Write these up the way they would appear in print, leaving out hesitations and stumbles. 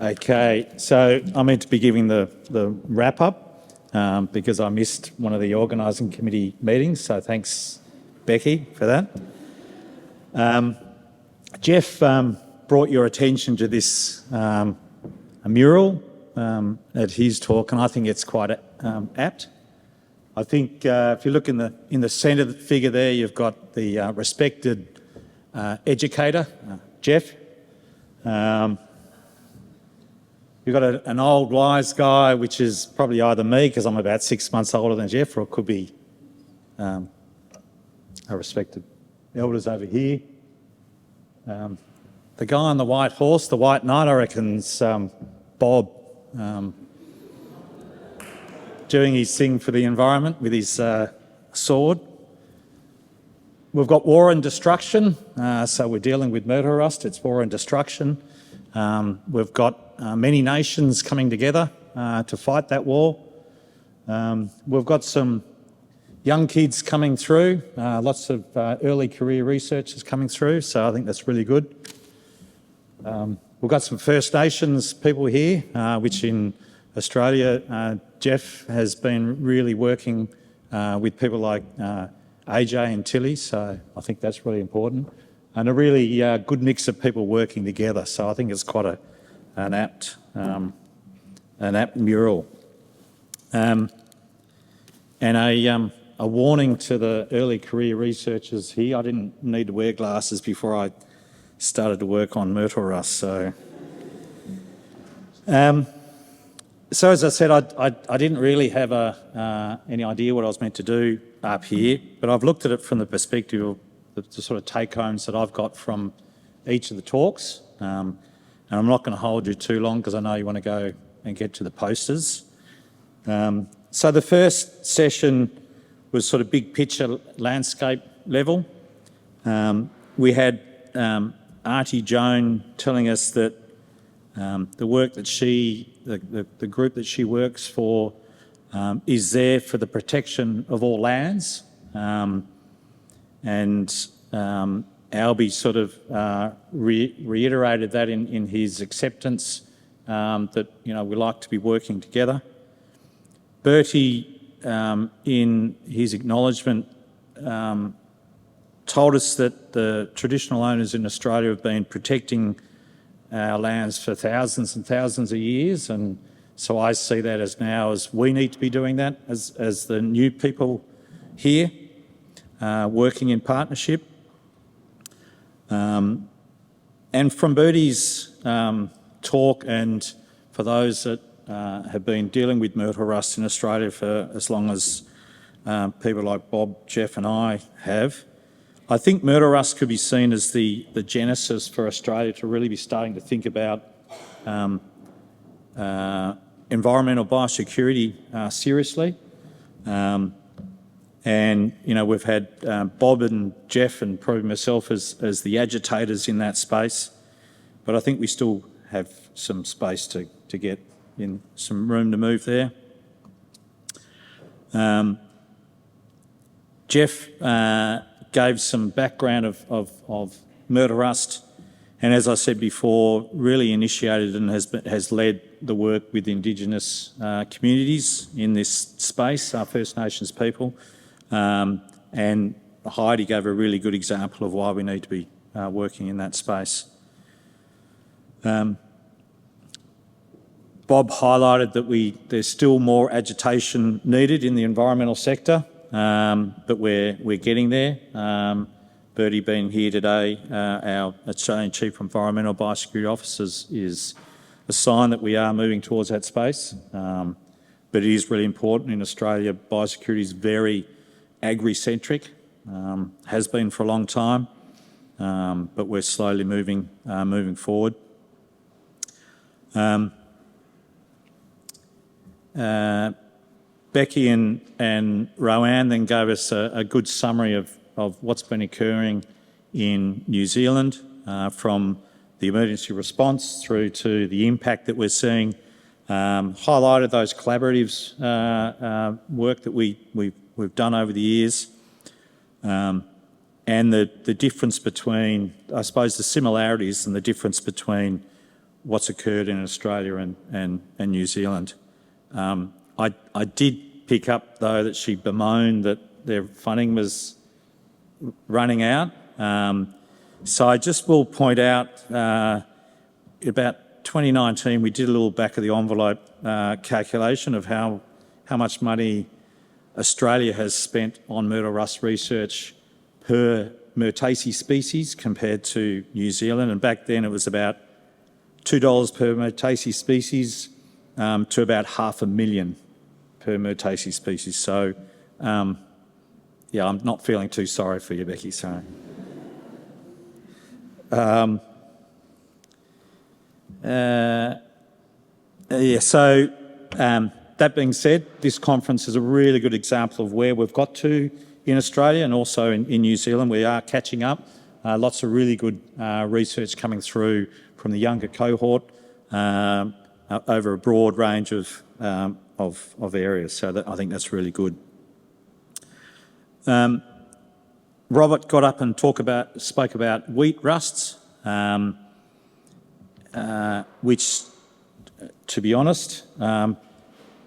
Okay, so I'm meant to be giving the wrap-up because I missed one of the organising committee meetings, so thanks, Becky, for that. Jeff brought your attention to this a mural at his talk, and I think it's quite apt. I think if you look in the centre of the figure there, you've got the respected educator, Jeff. You've got an old wise guy, which is probably either me, because I'm about 6 months older than Jeff, or it could be a respected elders over here. The guy on the white horse, the white knight, I reckon's Bob, doing his thing for the environment with his sword. We've got war and destruction, so we're dealing with murder rust, it's war and destruction. We've got many nations coming together to fight that war. We've got some young kids coming through, lots of early career researchers coming through, so I think that's really good. We've got some First Nations people here, which in Australia, Jeff has been really working with people like AJ and Tilly, so I think that's really important. And a really good mix of people working together, so I think it's quite an apt mural. And a warning to the early career researchers here, I didn't need to wear glasses before I started to work on myrtle rust. So as I said, I didn't really have any idea what I was meant to do up here, but I've looked at it from the perspective of the sort of take-homes that I've got from each of the talks. And I'm not going to hold you too long because I know you want to go and get to the posters. So the first session was sort of big picture landscape level. We had Artie Joan telling us that the work that the group that she works for is there for the protection of all lands. And Albie sort of reiterated that in his acceptance that, you know, we like to be working together. Bertie, in his acknowledgement, told us that the traditional owners in Australia have been protecting our lands for thousands and thousands of years, and so I see that as now as we need to be doing that as the new people here. Working in partnership. And from Bertie's talk, and for those that have been dealing with myrtle rust in Australia for as long as people like Bob, Jeff and I have, I think myrtle rust could be seen as the genesis for Australia to really be starting to think about environmental biosecurity seriously. And, you know, we've had Bob and Jeff and probably myself as the agitators in that space, but I think we still have some space to get in, some room to move there. Jeff gave some background of myrtle rust, and as I said before, really initiated and has led the work with Indigenous communities in this space, our First Nations people. And Heidi gave a really good example of why we need to be working in that space. Bob highlighted that there's still more agitation needed in the environmental sector, but we're getting there. Bertie being here today, our Australian Chief Environmental Biosecurity Officer, is a sign that we are moving towards that space. But it is really important in Australia. Biosecurity is very agri-centric, has been for a long time, but we're slowly moving forward. Becky and Roanne then gave us a good summary of what's been occurring in New Zealand, from the emergency response through to the impact that we're seeing. Highlighted those collaboratives work that we've done over the years, and the difference between, I suppose, the similarities and the difference between what's occurred in Australia and New Zealand. I did pick up, though, that she bemoaned that their funding was running out. So I just will point out, about 2019, we did a little back of the envelope calculation of how much money Australia has spent on myrtle rust research per Myrtaceae species compared to New Zealand. And back then it was about $2 per Myrtaceae species to about $500,000 per Myrtaceae species. So, yeah, I'm not feeling too sorry for you, Becky, sorry. That being said, this conference is a really good example of where we've got to in Australia and also in New Zealand. We are catching up. Lots of really good research coming through from the younger cohort over a broad range of areas. So I think that's really good. Robert got up and spoke about wheat rusts, which, to be honest,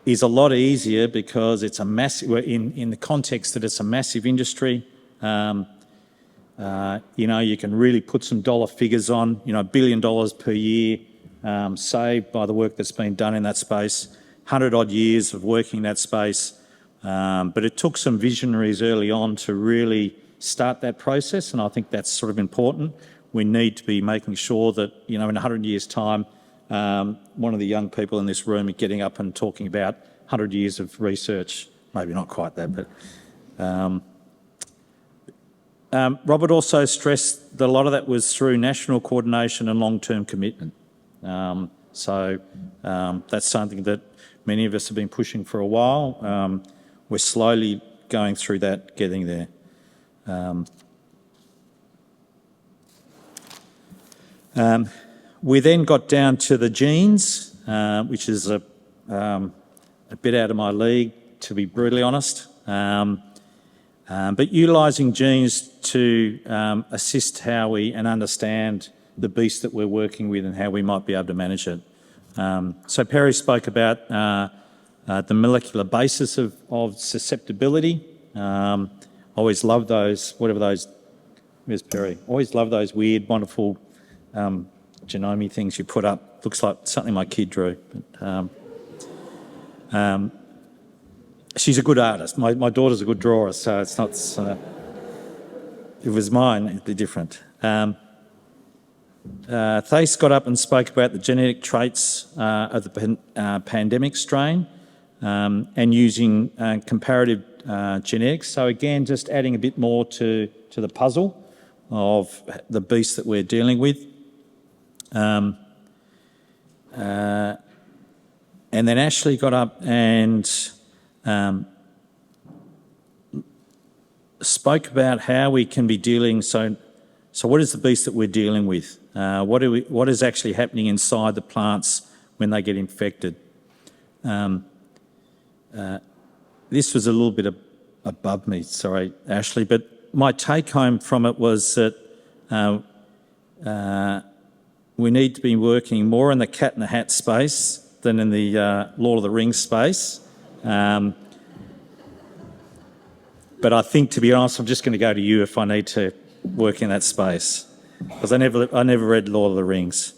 is a lot easier because it's a massive, in the context that it's a massive industry. You can really put some dollar figures on, $1 billion per year saved by the work that's been done in that space, 100 odd years of working in that space. But it took some visionaries early on to really start that process, and I think that's sort of important. We need to be making sure that, in 100 years' time, one of the young people in this room are getting up and talking about 100 years of research. Maybe not quite that, but... Robert also stressed that a lot of that was through national coordination and long-term commitment. So that's something that many of us have been pushing for a while. We're slowly going through that, getting there. We then got down to the genes, which is a bit out of my league, to be brutally honest. But utilising genes to assist how we and understand the beast that we're working with and how we might be able to manage it. So Perry spoke about the molecular basis of susceptibility. Always love those, where's Perry? Always love those weird, wonderful genome things you put up. Looks like something my kid drew. But, she's a good artist. My daughter's a good drawer, so it's not... if it was mine, it'd be different. Thais got up and spoke about the genetic traits of the pandemic strain and using comparative genetics. So again, just adding a bit more to the puzzle of the beast that we're dealing with. And then Ashley got up and spoke about how we can be dealing. So what is the beast that we're dealing with? What is actually happening inside the plants when they get infected? This was a little bit above me, sorry, Ashley, but my take home from it was that we need to be working more in the cat in the hat space than in the Lord of the Rings space. But I think, to be honest, I'm just going to go to you if I need to work in that space, because I never read Lord of the Rings.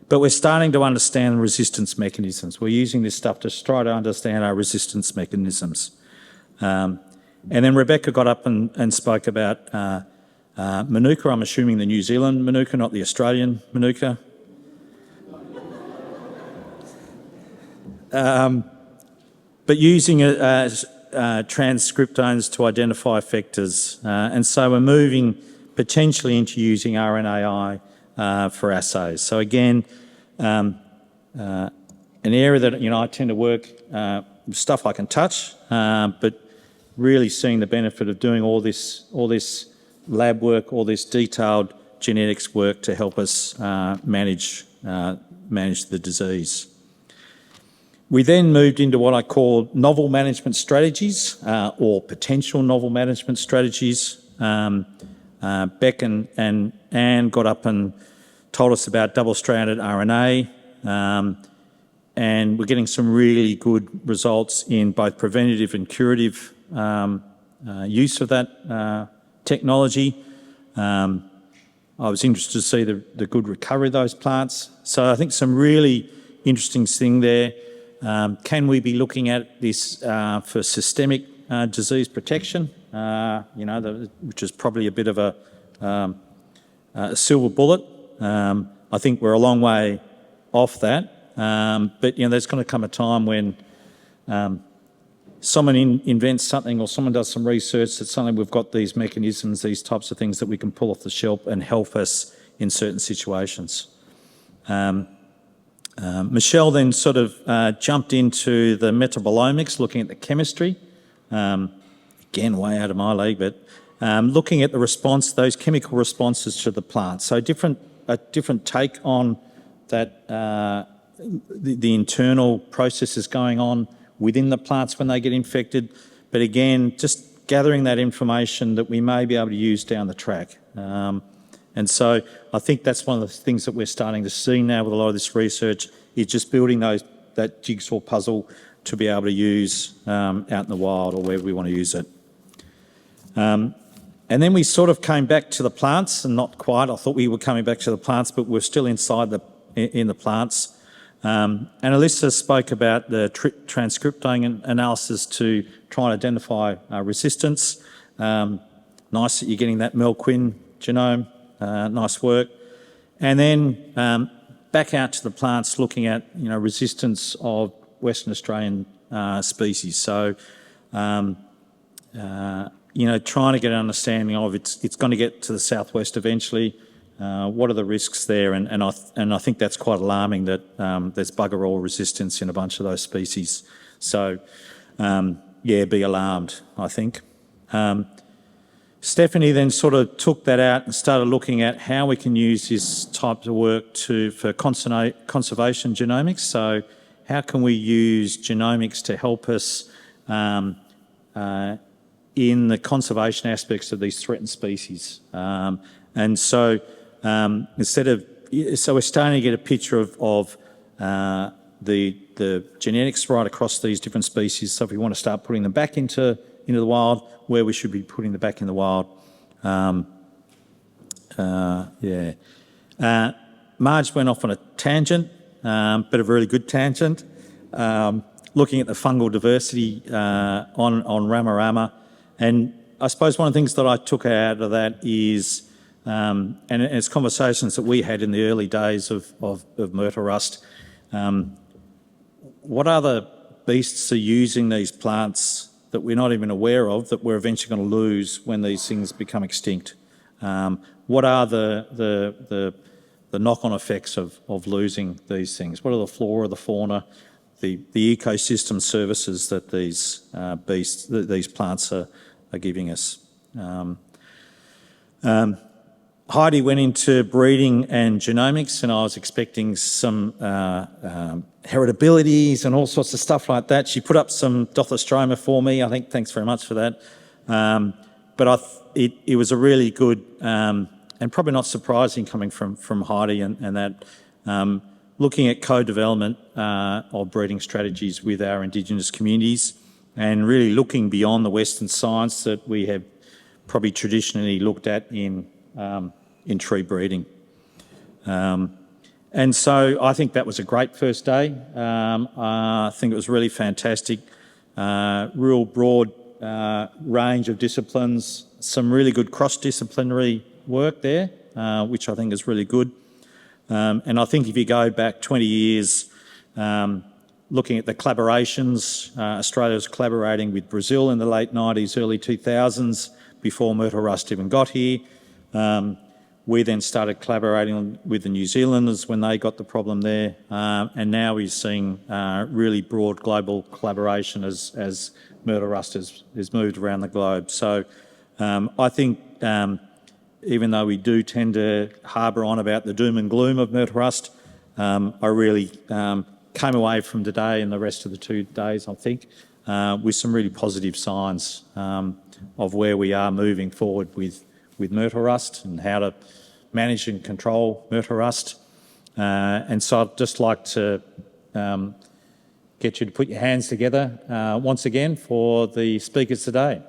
But we're starting to understand resistance mechanisms. We're using this stuff to try to understand our resistance mechanisms. And then Rebecca got up and spoke about Manuka. I'm assuming the New Zealand Manuka, not the Australian Manuka. But using transcriptomes to identify effectors. And so we're moving potentially into using RNAi for assays. So again, an area that I tend to work with stuff I can touch, but really seeing the benefit of doing all this lab work, all this detailed genetics work to help us manage the disease. We then moved into what I call novel management strategies or potential novel management strategies. Beck and Anne got up and told us about double-stranded RNA, and we're getting some really good results in both preventative and curative use of that technology. I was interested to see the good recovery of those plants. So I think some really interesting thing there. Can we be looking at this for systemic disease protection? Which is probably a bit of a silver bullet. I think we're a long way off that, but there's going to come a time when someone invents something or someone does some research that suddenly we've got these mechanisms, these types of things that we can pull off the shelf and help us in certain situations. Michelle then sort of jumped into the metabolomics, looking at the chemistry. Again, way out of my league, but looking at the response, those chemical responses to the plant. So a different take on that, the internal processes going on within the plants when they get infected. But again, just gathering that information that we may be able to use down the track. And so I think that's one of the things that we're starting to see now with a lot of this research, is just building that jigsaw puzzle to be able to use out in the wild or wherever we want to use it. And then we sort of came back to the plants, and not quite. I thought we were coming back to the plants, but we're still inside in the plants. And Alyssa spoke about the transcriptome analysis to try and identify resistance. Nice that you're getting that Melquin genome. Nice work. And then back out to the plants, looking at resistance of Western Australian species. So trying to get an understanding of it's going to get to the southwest eventually. What are the risks there? And I think that's quite alarming that there's bugger all resistance in a bunch of those species. So be alarmed, I think. Stephanie then sort of took that out and started looking at how we can use this type of work for conservation genomics. So how can we use genomics to help us in the conservation aspects of these threatened species? And so so we're starting to get a picture of the genetics right across these different species. So if we want to start putting them back into the wild, where we should be putting them back in the wild. Marge went off on a tangent, but a really good tangent, looking at the fungal diversity on Ramarama. And I suppose one of the things that I took out of that is, and it's conversations that we had in the early days of myrtle rust, what other beasts are using these plants that we're not even aware of, that we're eventually going to lose when these things become extinct? What are the knock-on effects of losing these things? What are the flora, the fauna, the ecosystem services that these plants are giving us? Heidi went into breeding and genomics, and I was expecting some heritabilities and all sorts of stuff like that. She put up some Dothostroma for me. I think thanks very much for that. But it was a really good and probably not surprising coming from Heidi and that looking at co-development of breeding strategies with our Indigenous communities and really looking beyond the Western science that we have probably traditionally looked at in tree breeding. And so I think that was a great first day. I think it was really fantastic. Real broad range of disciplines, some really good cross-disciplinary work there, which I think is really good. And I think if you go back 20 years, looking at the collaborations, Australia was collaborating with Brazil in the late 90s, early 2000s, before myrtle rust even got here. We then started collaborating with the New Zealanders when they got the problem there, and now we're seeing really broad global collaboration as myrtle rust has moved around the globe. So I think even though we do tend to harbour on about the doom and gloom of myrtle rust, I really came away from today and the rest of the 2 days, I think, with some really positive signs of where we are moving forward with with myrtle rust and how to manage and control myrtle rust. And so I'd just like to get you to put your hands together once again for the speakers today.